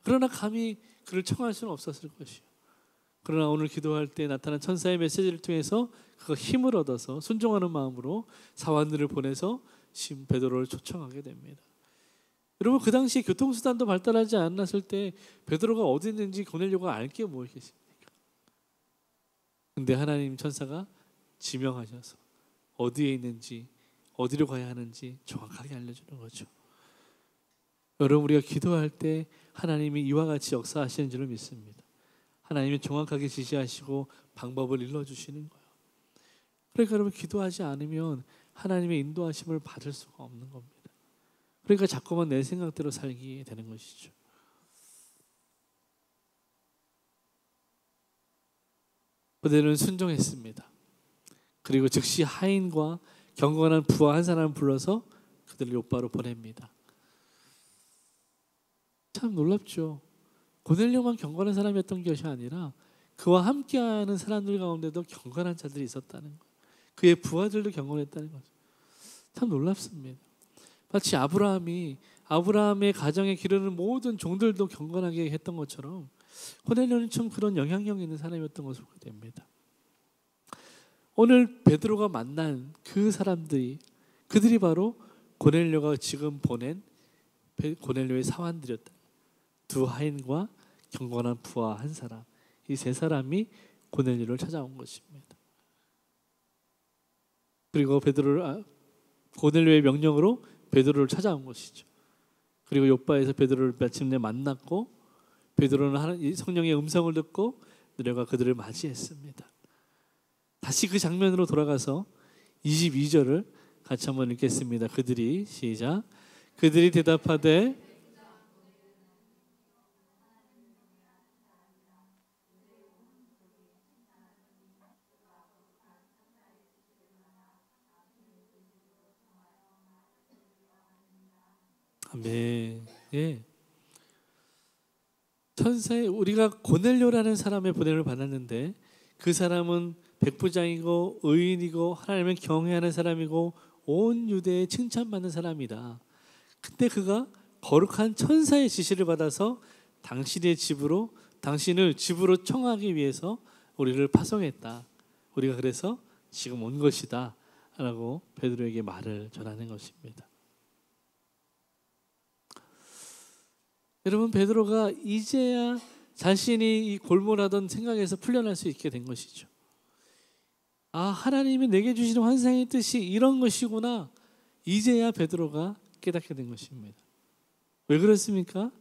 그러나 감히 그를 청할 수는 없었을 것이요. 그러나 오늘 기도할 때 나타난 천사의 메시지를 통해서 그 힘을 얻어서 순종하는 마음으로 사원들을 보내서 심 베드로를 초청하게 됩니다. 여러분, 그 당시 교통수단도 발달하지 않았을 때 베드로가 어디 있는지 고넬료가 알 게 뭐 있겠습니까? 근데 하나님 천사가 지명하셔서 어디에 있는지 어디로 가야 하는지 정확하게 알려주는 거죠. 여러분, 우리가 기도할 때 하나님이 이와 같이 역사하시는 줄을 믿습니다. 하나님이 정확하게 지시하시고 방법을 일러주시는 거예요. 그러니까 여러분, 기도하지 않으면 하나님의 인도하심을 받을 수가 없는 겁니다. 그러니까 자꾸만 내 생각대로 살게 되는 것이죠. 그들은 순종했습니다. 그리고 즉시 하인과 경건한 부하 한 사람을 불러서 그들을 요바로 보냅니다. 참 놀랍죠. 고넬료만 경건한 사람이었던 것이 아니라 그와 함께하는 사람들 가운데도 경건한 자들이 있었다는 거예요. 그의 부하들도 경건했다는 거죠. 참 놀랍습니다. 마치 아브라함의 가정에 기르는 모든 종들도 경건하게 했던 것처럼 고넬료는 참 그런 영향력 있는 사람이었던 것으로 보게 됩니다. 오늘 베드로가 만난 그 사람들이 그들이 바로 고넬료가 지금 보낸 고넬료의 사환들이었다. 두 하인과 경건한 부하 한 사람, 이 세 사람이 고넬료를 찾아온 것입니다. 그리고 고넬료의 명령으로 베드로를 찾아온 것이죠. 그리고 요바에서 베드로를 마침내 만났고 베드로는 성령의 음성을 듣고 내려가 그들을 맞이했습니다. 다시 그 장면으로 돌아가서 22절을 같이 한번 읽겠습니다. 시작. 그들이 대답하되 아멘. 예. 우리가 고넬료라는 사람의 보냄을 받았는데 그 사람은 백부장이고 의인이고 하나님을 경외하는 사람이고 온 유대에 칭찬받는 사람이다. 그때 그가 거룩한 천사의 지시를 받아서 당신을 집으로 청하기 위해서 우리를 파송했다. 우리가 그래서 지금 온 것이다 라고 베드로에게 말을 전하는 것입니다. 여러분, 베드로가 이제야 자신이 이 골몰하던 생각에서 풀려날 수 있게 된 것이죠. 하나님이 내게 주시는 환상의 뜻이 이런 것이구나. 이제야 베드로가 깨닫게 된 것입니다. 왜 그렇습니까?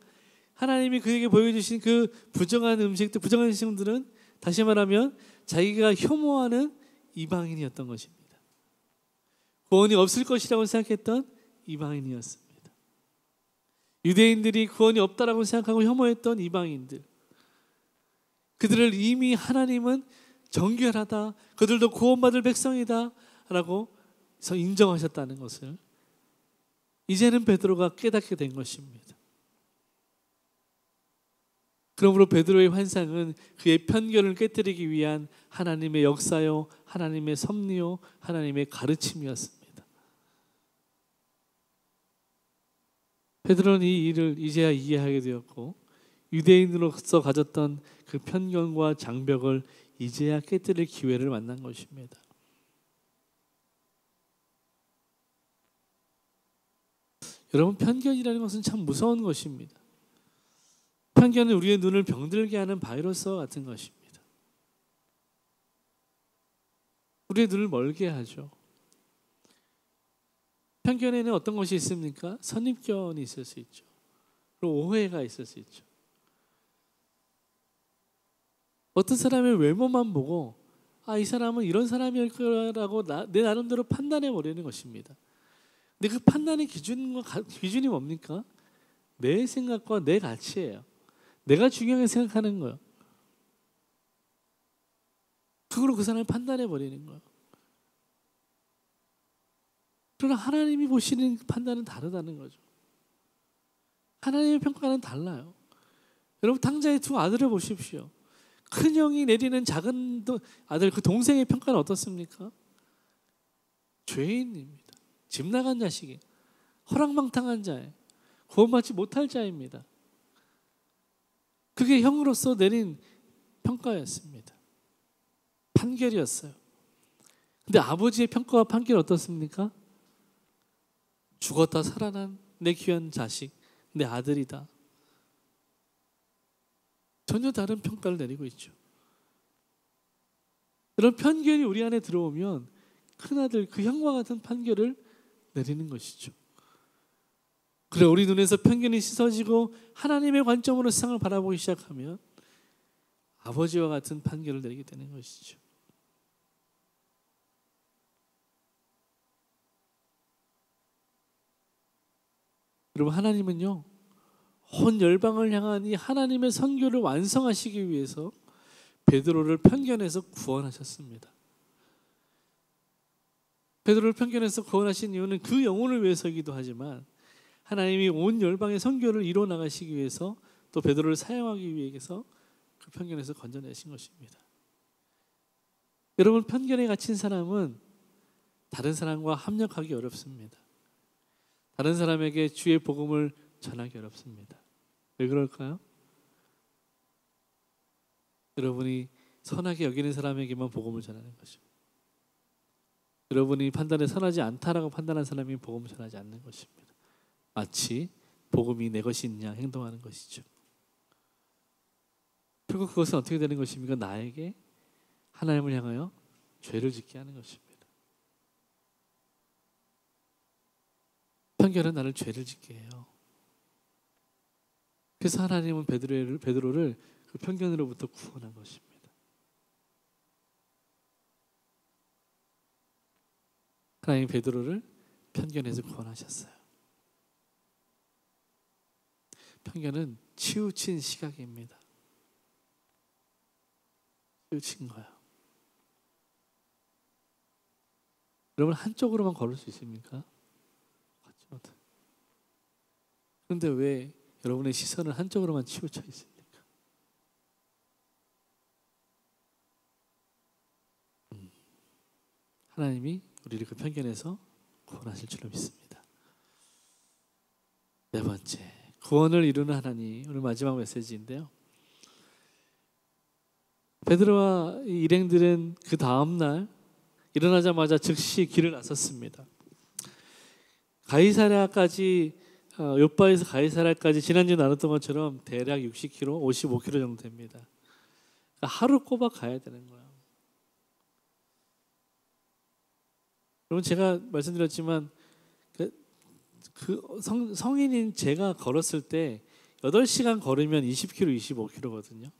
하나님이 그에게 보여주신 그 부정한 음식들은 다시 말하면 자기가 혐오하는 이방인이었던 것입니다. 구원이 없을 것이라고 생각했던 이방인이었습니다. 유대인들이 구원이 없다라고 생각하고 혐오했던 이방인들, 그들을 이미 하나님은 정결하다, 그들도 구원받을 백성이다 라고 인정하셨다는 것을 이제는 베드로가 깨닫게 된 것입니다. 그러므로 베드로의 환상은 그의 편견을 깨뜨리기 위한 하나님의 역사요, 하나님의 섭리요, 하나님의 가르침이었습니다. 베드로는 이 일을 이제야 이해하게 되었고 유대인으로서 가졌던 그 편견과 장벽을 이제야 깨뜨릴 기회를 만난 것입니다. 여러분, 편견이라는 것은 참 무서운 것입니다. 편견은 우리의 눈을 병들게 하는 바이러스와 같은 것입니다. 우리의 눈을 멀게 하죠. 편견에는 어떤 것이 있습니까? 선입견이 있을 수 있죠. 그리고 오해가 있을 수 있죠. 어떤 사람의 외모만 보고 이 사람은 이런 사람일 거라고 내 나름대로 판단해 버리는 것입니다. 근데 그 판단의 기준이 뭡니까? 내 생각과 내 가치예요. 내가 중요하게 생각하는 거예요. 그걸로 그 사람을 판단해 버리는 거예요. 그러나 하나님이 보시는 판단은 다르다는 거죠. 하나님의 평가는 달라요. 여러분, 탕자의 두 아들을 보십시오. 큰 형이 내리는 작은 아들, 그 동생의 평가는 어떻습니까? 죄인입니다. 집 나간 자식이, 허랑방탕한 자예, 구원받지 못할 자입니다. 그게 형으로서 내린 평가였습니다. 판결이었어요. 근데 아버지의 평가와 판결이 어떻습니까? 죽었다 살아난 내 귀한 자식, 내 아들이다. 전혀 다른 평가를 내리고 있죠. 이런 편견이 우리 안에 들어오면 큰아들, 그 형과 같은 판결을 내리는 것이죠. 그래, 우리 눈에서 편견이 씻어지고 하나님의 관점으로 세상을 바라보기 시작하면 아버지와 같은 판결을 내리게 되는 것이죠. 여러분, 하나님은요, 온 열방을 향한 이 하나님의 선교를 완성하시기 위해서 베드로를 편견에서 구원하셨습니다. 베드로를 편견에서 구원하신 이유는 그 영혼을 위해서이기도 하지만 하나님이 온 열방의 선교를 이루어 나가시기 위해서 또 베드로를 사용하기 위해서 그 편견에서 건져내신 것입니다. 여러분, 편견에 갇힌 사람은 다른 사람과 합력하기 어렵습니다. 다른 사람에게 주의 복음을 전하기 어렵습니다. 왜 그럴까요? 여러분이 선하게 여기는 사람에게만 복음을 전하는 것이고, 여러분이 판단에 선하지 않다라고 판단한 사람이 복음을 전하지 않는 것입니다. 마치 복음이 내 것인 양 행동하는 것이죠. 결국 그것은 어떻게 되는 것입니까? 나에게 하나님을 향하여 죄를 짓게 하는 것입니다. 편견은 나를 죄를 짓게 해요. 그래서 하나님은 베드로를 그 편견으로부터 구원한 것입니다. 하나님 베드로를 편견에서 구원하셨어요. 편견은 치우친 시각입니다. 치우친 거예요. 여러분, 한쪽으로만 걸을 수 있습니까? 그런데 왜 여러분의 시선은 한쪽으로만 치우쳐 있습니까? 하나님이 우리를 그 편견에서 구원하실 줄로 믿습니다. 네 번째, 구원을 이루는 하나님. 오늘 마지막 메시지인데요. 베드로와 일행들은 그 다음 날 일어나자마자 즉시 길을 나섰습니다. 가이사랴까지, 요바에서 가이사랴까지 지난주에 나눴던 것처럼 대략 60km, 55km 정도 됩니다. 그러니까 하루 꼬박 가야 되는 거예요. 여러분, 제가 말씀드렸지만 성인인 제가 걸었을 때 8시간 걸으면 20km, 25km거든요.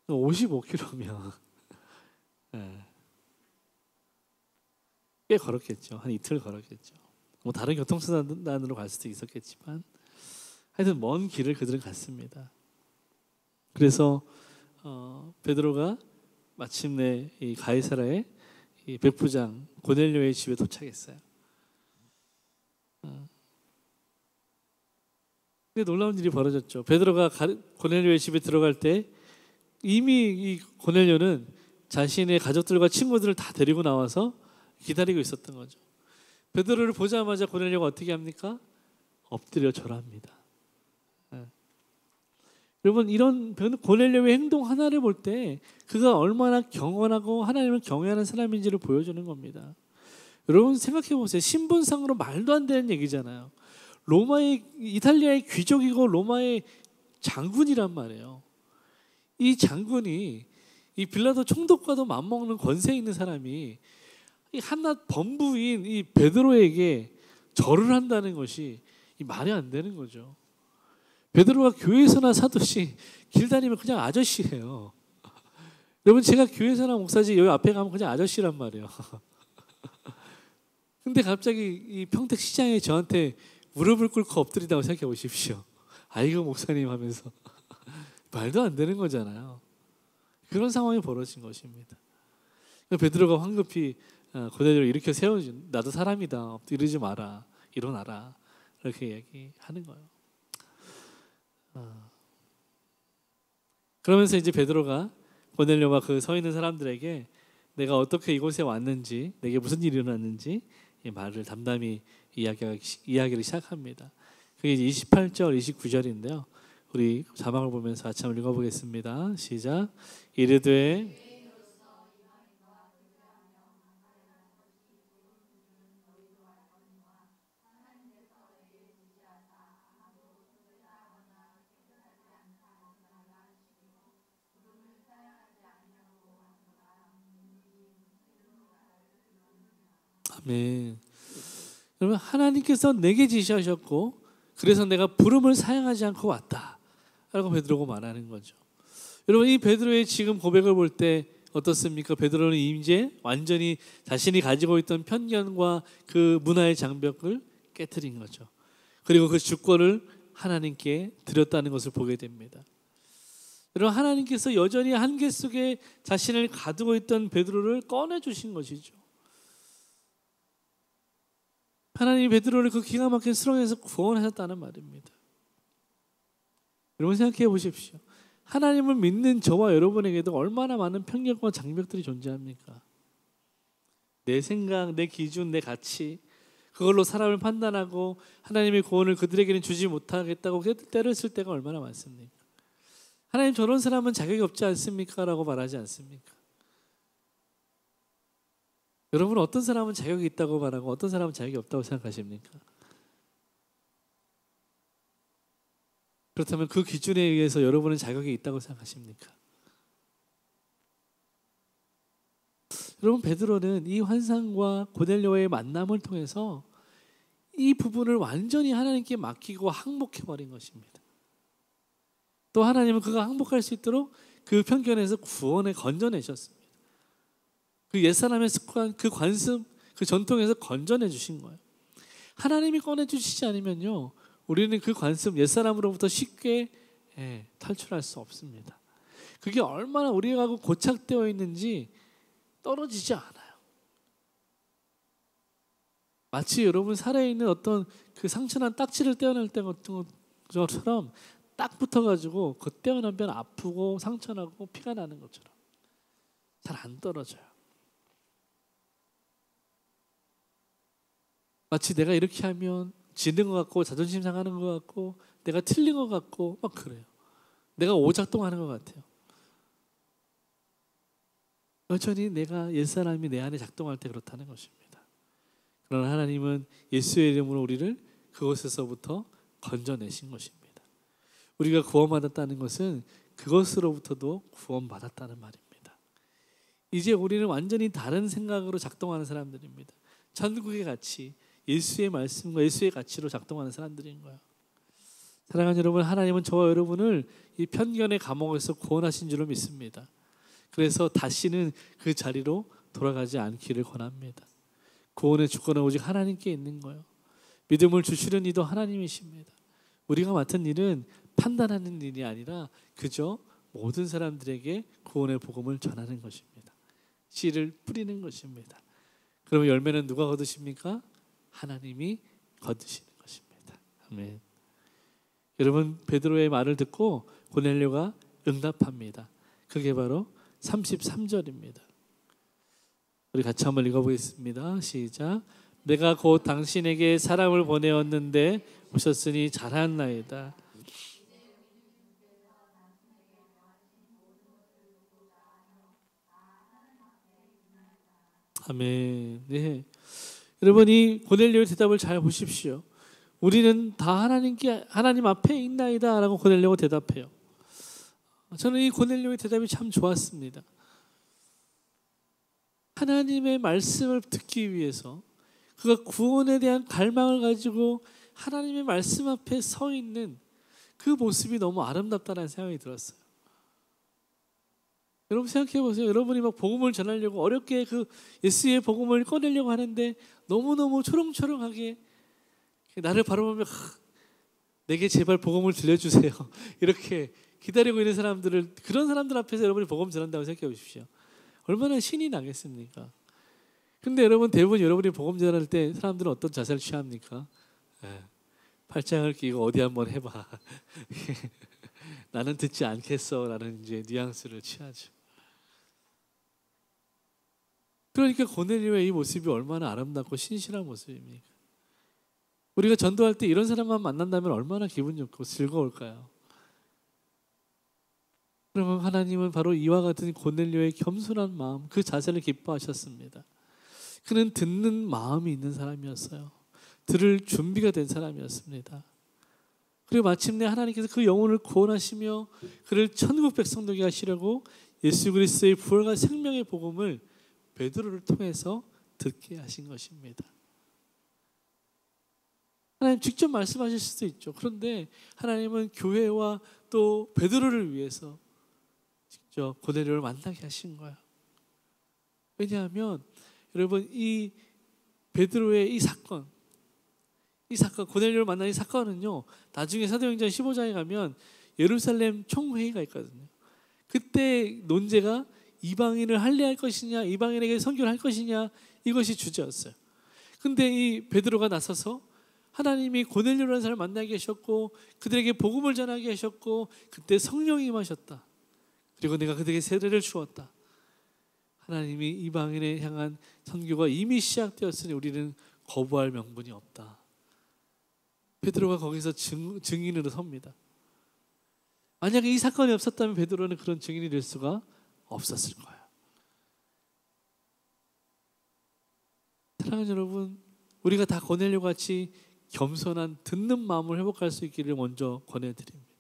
55km면 꽤 걸었겠죠. 한 이틀 걸었겠죠. 뭐 다른 교통수단으로 갈 수도 있었겠지만 하여튼 먼 길을 그들은 갔습니다. 그래서 베드로가 마침내 이 가이사라의 이 백부장 고넬료의 집에 도착했어요. 근데 놀라운 일이 벌어졌죠. 베드로가 고넬료의 집에 들어갈 때 이미 이 고넬료는 자신의 가족들과 친구들을 다 데리고 나와서 기다리고 있었던 거죠. 베드로를 보자마자 고넬료가 어떻게 합니까? 엎드려 절합니다. 여러분, 이런 고넬료의 행동 하나를 볼 때 그가 얼마나 경건하고 하나님을 경외하는 사람인지를 보여주는 겁니다. 여러분, 생각해 보세요. 신분상으로 말도 안 되는 얘기잖아요. 이탈리아의 귀족이고 로마의 장군이란 말이에요. 이 장군이 이 빌라도 총독과도 맞먹는 권세 있는 사람이 이 한낱 범부인 이 베드로에게 절을 한다는 것이 이 말이 안 되는 거죠. 베드로가 교회에서나 사도시 길 다니면 그냥 아저씨예요. 여러분, 제가 교회에서나 목사지 여기 앞에 가면 그냥 아저씨란 말이에요. 근데 갑자기 이 평택시장에 저한테 무릎을 꿇고 엎드리다고 생각해 보십시오. 아이고 목사님 하면서 말도 안 되는 거잖아요. 그런 상황이 벌어진 것입니다. 베드로가 황급히 고넬료를 일으켜 세워준, 나도 사람이다, 이러지 마라, 일어나라, 이렇게 얘기하는 거예요. 그러면서 이제 베드로가 고넬료가 그 서 있는 사람들에게 내가 어떻게 이곳에 왔는지, 내게 무슨 일이 일어났는지 이 말을 담담히 이야기를 시작합니다. 그게 28절, 29절인데요. 우리 자막을 보면서 같이 한번 읽어보겠습니다. 시작. 이르되 아멘. 여러분, 하나님께서 내게 지시하셨고 그래서 내가 부름을 사양하지 않고 왔다 라고 베드로가 말하는 거죠. 여러분, 이 베드로의 지금 고백을 볼 때 어떻습니까? 베드로는 이제 완전히 자신이 가지고 있던 편견과 그 문화의 장벽을 깨트린 거죠. 그리고 그 주권을 하나님께 드렸다는 것을 보게 됩니다. 여러분, 하나님께서 여전히 한계 속에 자신을 가두고 있던 베드로를 꺼내주신 것이죠. 하나님이 베드로를 그 기가 막힌 수렁에서 구원하셨다는 말입니다. 여러분, 생각해 보십시오. 하나님을 믿는 저와 여러분에게도 얼마나 많은 편견과 장벽들이 존재합니까? 내 생각, 내 기준, 내 가치, 그걸로 사람을 판단하고 하나님의 구원을 그들에게는 주지 못하겠다고 때를 쓸 때가 얼마나 많습니까? 하나님, 저런 사람은 자격이 없지 않습니까? 라고 말하지 않습니까? 여러분, 어떤 사람은 자격이 있다고 말하고 어떤 사람은 자격이 없다고 생각하십니까? 그렇다면 그 기준에 의해서 여러분은 자격이 있다고 생각하십니까? 여러분, 베드로는 이 환상과 고넬료의 만남을 통해서 이 부분을 완전히 하나님께 맡기고 항복해버린 것입니다. 또 하나님은 그가 항복할 수 있도록 그 편견에서 구원에 건져내셨습니다. 그 옛사람의 습관, 그 관습, 그 전통에서 건져내 주신 거예요. 하나님이 꺼내주시지 않으면요, 우리는 그 관습, 옛사람으로부터 쉽게 탈출할 수 없습니다. 그게 얼마나 우리가 고착되어 있는지 떨어지지 않아요. 마치 여러분 살아있는 어떤 그 상처난 딱지를 떼어낼 때 같은 것처럼 딱 붙어가지고 그 떼어내면 아프고 상처나고 피가 나는 것처럼 잘 안 떨어져요. 마치 내가 이렇게 하면 지는 것 같고 자존심 상하는 것 같고 내가 틀린 것 같고 막 그래요. 내가 오작동하는 것 같아요. 여전히 내가 옛사람이 내 안에 작동할 때 그렇다는 것입니다. 그러나 하나님은 예수의 이름으로 우리를 그것에서부터 건져내신 것입니다. 우리가 구원받았다는 것은 그것으로부터도 구원받았다는 말입니다. 이제 우리는 완전히 다른 생각으로 작동하는 사람들입니다. 천국의 가치, 예수의 말씀과 예수의 가치로 작동하는 사람들인 거예요. 사랑하는 여러분, 하나님은 저와 여러분을 이 편견의 감옥에서 구원하신 줄로 믿습니다. 그래서 다시는 그 자리로 돌아가지 않기를 권합니다. 구원의 주권은 오직 하나님께 있는 거예요. 믿음을 주시는 이도 하나님이십니다. 우리가 맡은 일은 판단하는 일이 아니라 그저 모든 사람들에게 구원의 복음을 전하는 것입니다. 씨를 뿌리는 것입니다. 그러면 열매는 누가 거두십니까? 하나님이 거두시는 것입니다. 아멘. 여러분, 베드로의 말을 듣고 고넬료가 응답합니다. 그게 바로 33절입니다. 우리 같이 한번 읽어보겠습니다. 시작. 내가 곧 당신에게 사람을 보내었는데 오셨으니 잘하나이다. 아멘. 네. 여러분, 이 고넬료의 대답을 잘 보십시오. 우리는 다 하나님 앞에 있나이다라고 고넬료가 대답해요. 저는 이 고넬료의 대답이 참 좋았습니다. 하나님의 말씀을 듣기 위해서 그가 구원에 대한 갈망을 가지고 하나님의 말씀 앞에 서 있는 그 모습이 너무 아름답다는 생각이 들었어요. 여러분 생각해 보세요. 여러분이 막 복음을 전하려고 어렵게 그 예수의 복음을 꺼내려고 하는데 너무너무 초롱초롱하게 나를 바라보며 내게 제발 복음을 들려주세요. 이렇게 기다리고 있는 사람들을, 그런 사람들 앞에서 여러분이 복음 전한다고 생각해 보십시오. 얼마나 신이 나겠습니까? 근데 여러분 대부분 여러분이 복음 전할 때 사람들은 어떤 자세를 취합니까? 팔짱을 끼고 어디 한번 해봐. 나는 듣지 않겠어 라는 이제 뉘앙스를 취하죠. 그러니까 고넬료의 이 모습이 얼마나 아름답고 신실한 모습입니까? 우리가 전도할 때 이런 사람만 만난다면 얼마나 기분 좋고 즐거울까요? 그러면 하나님은 바로 이와 같은 고넬료의 겸손한 마음, 그 자세를 기뻐하셨습니다. 그는 듣는 마음이 있는 사람이었어요. 들을 준비가 된 사람이었습니다. 그리고 마침내 하나님께서 그 영혼을 구원하시며 그를 천국 백성 되게 하시려고 예수 그리스도의 부활과 생명의 복음을 베드로를 통해서 듣게 하신 것입니다. 하나님 직접 말씀하실 수도 있죠. 그런데 하나님은 교회와 또 베드로를 위해서 직접 고넬료를 만나게 하신 거예요. 왜냐하면 여러분 이 베드로의 이 사건 고넬료를 만난 이 사건은요, 나중에 사도행전 15장에 가면 예루살렘 총회의가 있거든요. 그때 논제가 이방인을 할례할 것이냐, 이방인에게 선교를 할 것이냐, 이것이 주제였어요. 근데 이 베드로가 나서서 하나님이 고넬료라는 사람을 만나게 하셨고 그들에게 복음을 전하게 하셨고 그때 성령이 임하셨다. 그리고 내가 그들에게 세례를 주었다. 하나님이 이방인에 향한 선교가 이미 시작되었으니 우리는 거부할 명분이 없다. 베드로가 거기서 증인으로 섭니다. 만약에 이 사건이 없었다면 베드로는 그런 증인이 될 수가 없었을 거예요. 사랑하는 여러분, 우리가 다 고넬료 같이 겸손한 듣는 마음을 회복할 수 있기를 먼저 권해드립니다.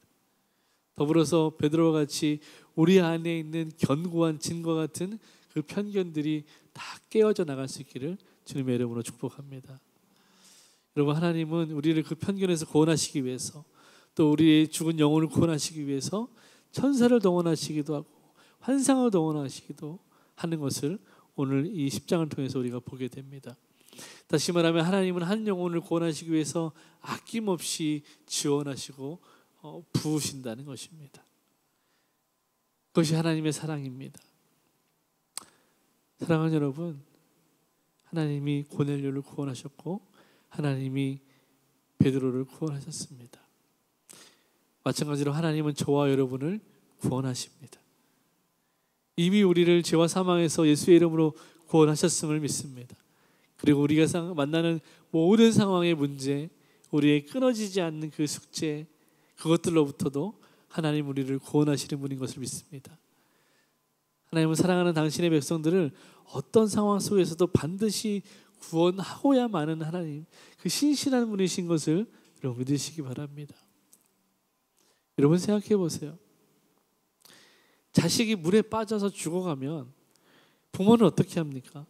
더불어서 베드로와 같이 우리 안에 있는 견고한 진과 같은 그 편견들이 다 깨어져 나갈 수 있기를 주님의 이름으로 축복합니다. 여러분, 하나님은 우리를 그 편견에서 구원하시기 위해서, 또 우리의 죽은 영혼을 구원하시기 위해서 천사를 동원하시기도 하고 환상을 동원하시기도 하는 것을 오늘 이 10장을 통해서 우리가 보게 됩니다. 다시 말하면 하나님은 한 영혼을 구원하시기 위해서 아낌없이 지원하시고 부으신다는 것입니다. 그것이 하나님의 사랑입니다. 사랑하는 여러분, 하나님이 고넬료를 구원하셨고 하나님이 베드로를 구원하셨습니다. 마찬가지로 하나님은 저와 여러분을 구원하십니다. 이미 우리를 죄와 사망에서 예수의 이름으로 구원하셨음을 믿습니다. 그리고 우리가 만나는 모든 상황의 문제, 우리의 끊어지지 않는 그 숙제, 그것들로부터도 하나님 우리를 구원하시는 분인 것을 믿습니다. 하나님은 사랑하는 당신의 백성들을 어떤 상황 속에서도 반드시 구원하고야 마는 하나님, 그 신실한 분이신 것을 여러분 믿으시기 바랍니다. 여러분 생각해 보세요. 자식이 물에 빠져서 죽어가면 부모는 어떻게 합니까?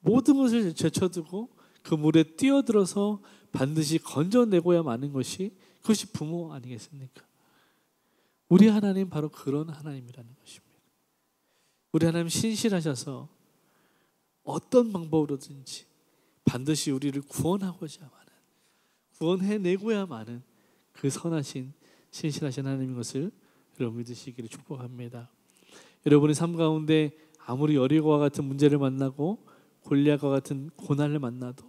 모든 것을 제쳐두고 그 물에 뛰어들어서 반드시 건져내고야 마는 것이, 그것이 부모 아니겠습니까? 우리 하나님 바로 그런 하나님이라는 것입니다. 우리 하나님 신실하셔서 어떤 방법으로든지 반드시 우리를 구원하고자 마는, 구원해내고야 마는 그 선하신 신실하신 하나님인 것을 여러분 믿으시기를 축복합니다. 여러분의 삶 가운데 아무리 여리고와 같은 문제를 만나고 골리앗과 같은 고난을 만나도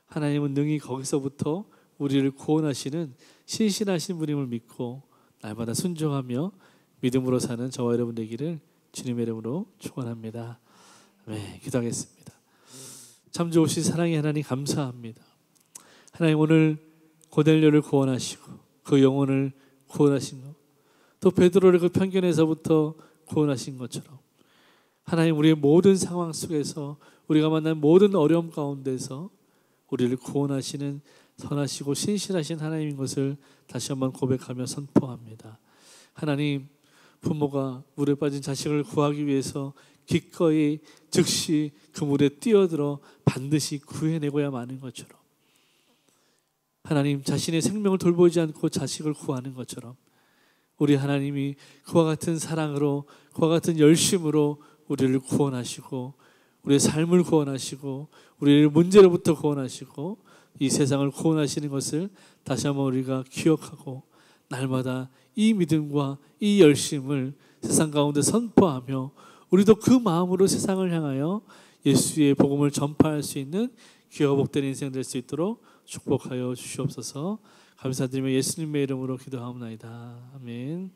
하나님은 능히 거기서부터 우리를 구원하시는 신실하신 분임을 믿고 날마다 순종하며 믿음으로 사는 저와 여러분 되기를 주님의 이름으로 축원합니다. 네, 기도하겠습니다. 참 좋으신 사랑의 하나님 감사합니다. 하나님 오늘 고넬료를 구원하시고 그 영혼을 구원하신 것, 또 베드로를 그 편견에서부터 구원하신 것처럼 하나님 우리의 모든 상황 속에서 우리가 만난 모든 어려움 가운데서 우리를 구원하시는 선하시고 신실하신 하나님인 것을 다시 한번 고백하며 선포합니다. 하나님, 부모가 물에 빠진 자식을 구하기 위해서 기꺼이 즉시 그 물에 뛰어들어 반드시 구해내고야 마는 것처럼, 하나님 자신의 생명을 돌보지 않고 자식을 구하는 것처럼 우리 하나님이 그와 같은 사랑으로, 그와 같은 열심으로 우리를 구원하시고 우리의 삶을 구원하시고 우리를 문제로부터 구원하시고 이 세상을 구원하시는 것을 다시 한번 우리가 기억하고 날마다 이 믿음과 이 열심을 세상 가운데 선포하며 우리도 그 마음으로 세상을 향하여 예수의 복음을 전파할 수 있는 귀하고 복된 인생 될 수 있도록 축복하여 주시옵소서. 감사드리며 예수님의 이름으로 기도하옵나이다. 아멘.